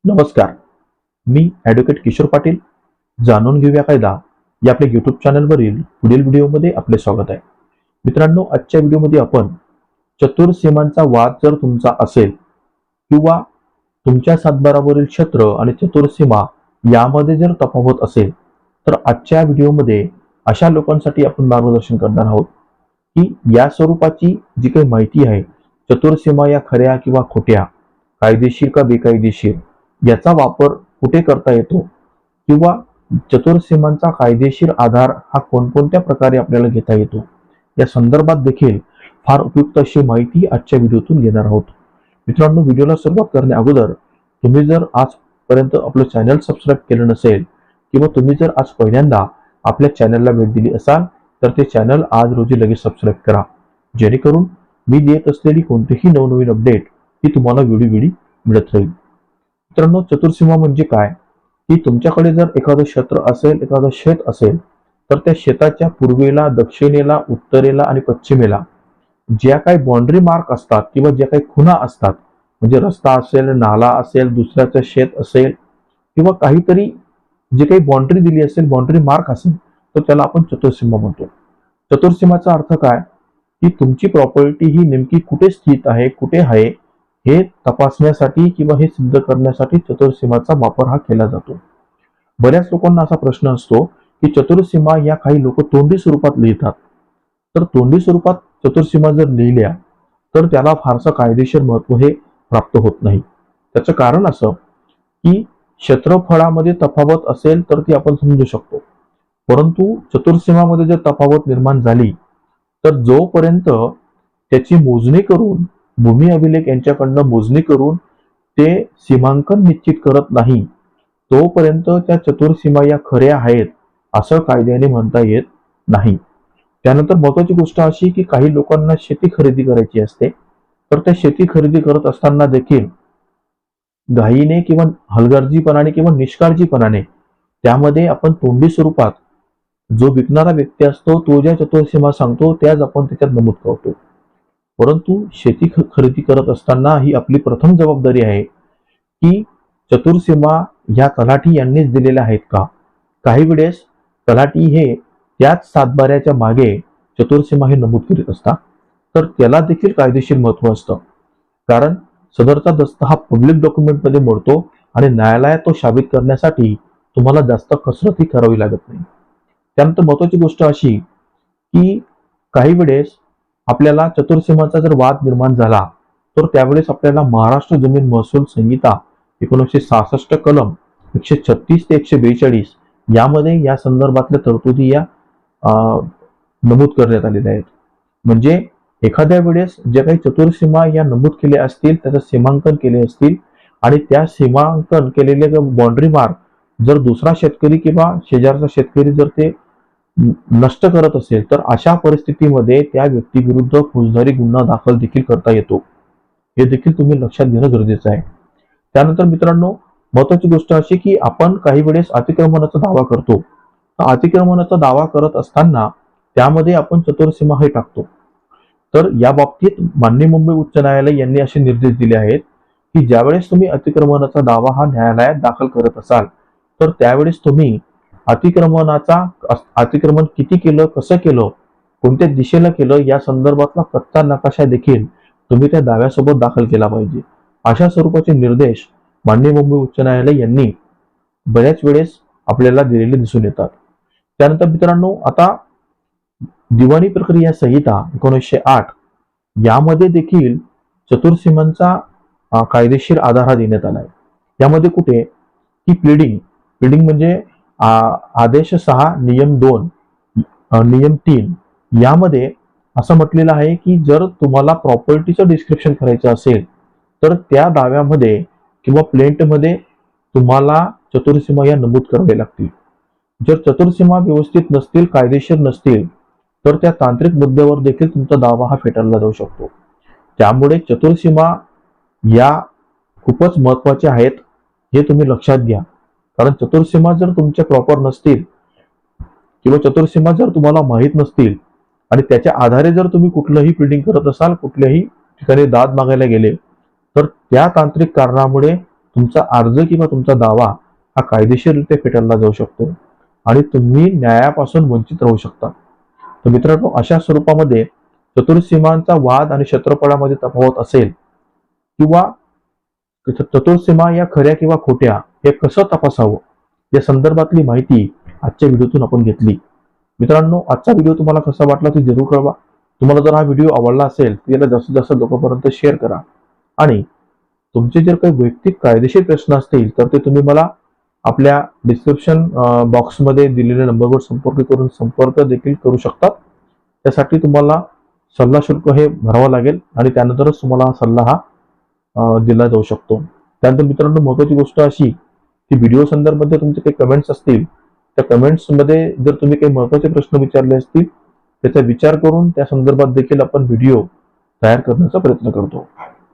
नमस्कार. मी ॲडव्होकेट किशोर पाटील. जाणून घेऊया कायदा या आपल्या यूट्यूब चॅनलवरील पुढील व्हिडिओमध्ये आपले स्वागत आहे. मित्रांनो, आजच्या व्हिडिओमध्ये आपण चतुर्सीमांचा वाद जर तुमचा असेल किंवा तुमच्या सातबारावरील क्षेत्र आणि चतुर्सीमा यामध्ये जर तफावत असेल तर आजच्या व्हिडिओमध्ये अशा लोकांसाठी आपण मार्गदर्शन करणार आहोत की या स्वरूपाची जी काही माहिती आहे, चतुर्सीमा या खऱ्या किंवा खोट्या, कायदेशीर का बेकायदेशीर, याचा वापर कुठे करता येतो किंवा चतुर्सीमांचा कायदेशीर आधार हा कोणकोणत्या प्रकारे आपल्याला घेता येतो या संदर्भात देखील फार उपयुक्त अशी माहिती आजच्या व्हिडिओतून घेणार आहोत. मित्रांनो, व्हिडिओला सुरुवात करण्या अगोदर तुम्ही जर आजपर्यंत आपलं चॅनल सबस्क्राईब केलं नसेल किंवा तुम्ही जर आज पहिल्यांदा आपल्या चॅनलला भेट दिली असाल तर ते चॅनल आज रोजी लगेच सबस्क्राईब करा, जेणेकरून मी देत असलेली कोणतीही नवनवीन अपडेट ही तुम्हाला वेळोवेळी मिळत राहील. मित्रांनो, चतुर्सीमा म्हणजे काय की तुमच्याकडे जर एखादं क्षेत्र असेल, एखादं शेत असेल तर त्या शेताच्या पूर्वेला, दक्षिणेला, उत्तरेला आणि पश्चिमेला ज्या काही बाउंड्री मार्क असतात किंवा ज्या काही खुणा असतात, म्हणजे रस्ता असेल, नाला असेल, दुसऱ्याचं शेत असेल किंवा काहीतरी जे काही बाउंड्री दिली असेल, बाउंड्री मार्क असेल, तर त्याला आपण चतुर्सीमा म्हणतो. चतुर्सीमाचा अर्थ काय की तुमची प्रॉपर्टी ही नेमकी कुठे स्थित आहे, कुठे आहे हे तपासण्यासाठी किंवा हे सिद्ध करण्यासाठी चतुर्सीमाचा वापर हा केला जातो. बऱ्याच लोकांना असा प्रश्न असतो की चतुर्सीमा या काही लोक तोंडी स्वरूपात लिहितात. तर तोंडी स्वरूपात चतुर्सीमा जर लिहिल्या तर त्याला फारसं कायदेशीर महत्व हे प्राप्त होत नाही. त्याचं कारण असं की क्षेत्रफळामध्ये तफावत असेल तर ती आपण समजू शकतो, परंतु चतुर्सीमामध्ये जर तफावत निर्माण झाली तर जोपर्यंत त्याची मोजणी करून भूमी अभिलेख यांच्याकडनं मोजणी करून ते सीमांकन निश्चित करत नाही तोपर्यंत त्या चतुर्सीमा या खऱ्या आहेत असं कायद्याने म्हणता येत नाही. त्यानंतर महत्वाची गोष्ट अशी की काही लोकांना शेती खरेदी करायची असते, तर त्या शेती खरेदी करत असताना देखील घाईने किंवा हलगर्जीपणाने किंवा निष्काळजीपणाने त्यामध्ये आपण तोंडी स्वरूपात जो विकणारा व्यक्ती असतो तो ज्या चतुर्सीमा सांगतो त्याच आपण त्याच्यात नमूद करतो. परंतु शेती खरेदी करत असताना ही आपली प्रथम जबाबदारी आहे की चतुर्सीमा ह्या तलाठी यांनीच दिलेल्या आहेत का. काही वेळेस तलाठी हे त्याच सातबाऱ्याच्या मागे चतुर्सीमा हे नमूद करीत असतात, तर त्याला देखील कायदेशीर महत्व असतं, कारण सदरचा दस्त हा पब्लिक डॉक्युमेंट मध्ये मोडतो आणि न्यायालयात तो साबित करण्यासाठी तुम्हाला जास्त कसरतही करावी लागत नाही. त्यानंतर महत्वाची गोष्ट अशी की काही वेळेस आपल्याला चतुर्सीमाचा जर वाद निर्माण झाला तर त्यावेळेस आपल्याला महाराष्ट्र जमीन महसूल संहिता 1966 कलम 136 ते 142 यामध्ये या संदर्भातल्या तरतुदी या नमूद करण्यात आलेल्या आहेत. म्हणजे एखाद्या वेळेस ज्या काही चतुर्सीमा या नमूद केल्या असतील, त्याचं सीमांकन केले असतील आणि त्या सीमांकन केलेले बाउंड्री मार्क जर दुसरा शेतकरी किंवा शेजारचा शेतकरी जर ते नष्ट करत असेल तर अशा परिस्थितीमध्ये त्या व्यक्तीविरुद्ध फौजदारी गुन्हा दाखल देखील करता येतो. हे देखील तुम्ही लक्षात घेणं गरजेचं आहे. त्यानंतर मित्रांनो, महत्वाची गोष्ट अशी की आपण काही वेळेस अतिक्रमणाचा दावा करतो. अतिक्रमणाचा दावा करत असताना त्यामध्ये आपण चतुर्सीमा हे टाकतो. तर या बाबतीत माननीय मुंबई उच्च न्यायालय यांनी असे निर्देश दिले आहेत की ज्यावेळेस तुम्ही अतिक्रमणाचा दावा हा न्यायालयात दाखल करत असाल तर त्यावेळेस तुम्ही अतिक्रमण किती केलं, कसं केलं, कोणत्या दिशेला केलं या संदर्भातला कच्चा नकाशा देखील तुम्ही त्या दाव्यासोबत दाखल केला पाहिजे. अशा स्वरूपाचे निर्देश माननीय मुंबई उच्च न्यायालय यांनी बऱ्याच वेळेस आपल्याला दिलेले दिसून येतात. त्यानंतर मित्रांनो, आता दिवाणी प्रक्रिया संहिता 1908 यामध्ये देखील चतुर्सीमांचा कायदेशीर आधार हा देण्यात आला आहे. यामध्ये कुठे की प्लीडिंग म्हणजे आदेश 6 नियम 2 नियम 3 यामध्ये असं म्हटलेलं आहे की जर तुम्हाला प्रॉपर्टीचं डिस्क्रिप्शन करायचं असेल तर त्या दाव्यामध्ये किंवा प्लेंटमध्ये तुम्हाला चतुर्सीमा या नमूद कराव्या लागतील. जर चतुर्सीमा व्यवस्थित नसतील, कायदेशीर नसतील तर त्या तांत्रिक मुद्द्यावर देखील तुमचा दावा हा फेटाळला जाऊ शकतो. त्यामुळे चतुर्सीमा या खूपच महत्वाच्या आहेत, हे तुम्ही लक्षात घ्या. कारण चतुर्सीमा जर तुमच्या प्रॉपर नसतील किंवा चतुर्सीमा जर तुम्हाला माहीत नसतील आणि त्याच्या आधारे जर तुम्ही कुठलंही प्लीडिंग करत असाल, कुठल्याही ठिकाणी दाद मागायला गेले तर त्या तांत्रिक कारणामुळे तुमचा अर्ज किंवा तुमचा दावा हा कायदेशीररित्या फेटाळला जाऊ शकतो आणि तुम्ही न्यायापासून वंचित राहू शकता. तर मित्रांनो, अशा स्वरूपामध्ये चतुर्सीमांचा वाद आणि क्षेत्रफळामध्ये तफावत असेल किंवा चतुर्सीमा या खऱ्या किंवा खोट्या हे कसं तपासावं या संदर्भातली माहिती आजच्या व्हिडिओतून आपण घेतली. मित्रांनो, आजचा व्हिडिओ तुम्हाला कसा वाटला ते जरूर कळवा. तुम्हाला जर हा व्हिडिओ आवडला असेल तर याला जास्तीत जास्त लोकांपर्यंत शेअर करा आणि तुमचे जर काही वैयक्तिक कायदेशीर प्रश्न असतील तर ते तुम्ही मला आपल्या डिस्क्रिप्शन बॉक्समध्ये दिलेल्या नंबरवर संपर्क देखील करू शकतात. त्यासाठी तुम्हाला सल्ला शुल्क हे भरावं लागेल आणि त्यानंतरच तुम्हाला हा सल्ला दिला जाऊ शकतो. त्यानंतर मित्रांनो, महत्त्वाची गोष्ट अशी की व्हिडिओ संदर्भात तुमचे काही कमेंट्स असतील त्या कमेंट्समध्ये जर तुम्ही काही महत्त्वाचे प्रश्न विचारले असतील त्याचा विचार करून त्या संदर्भात देखील आपण व्हिडिओ तयार करण्याचा प्रयत्न करतो.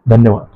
धन्यवाद.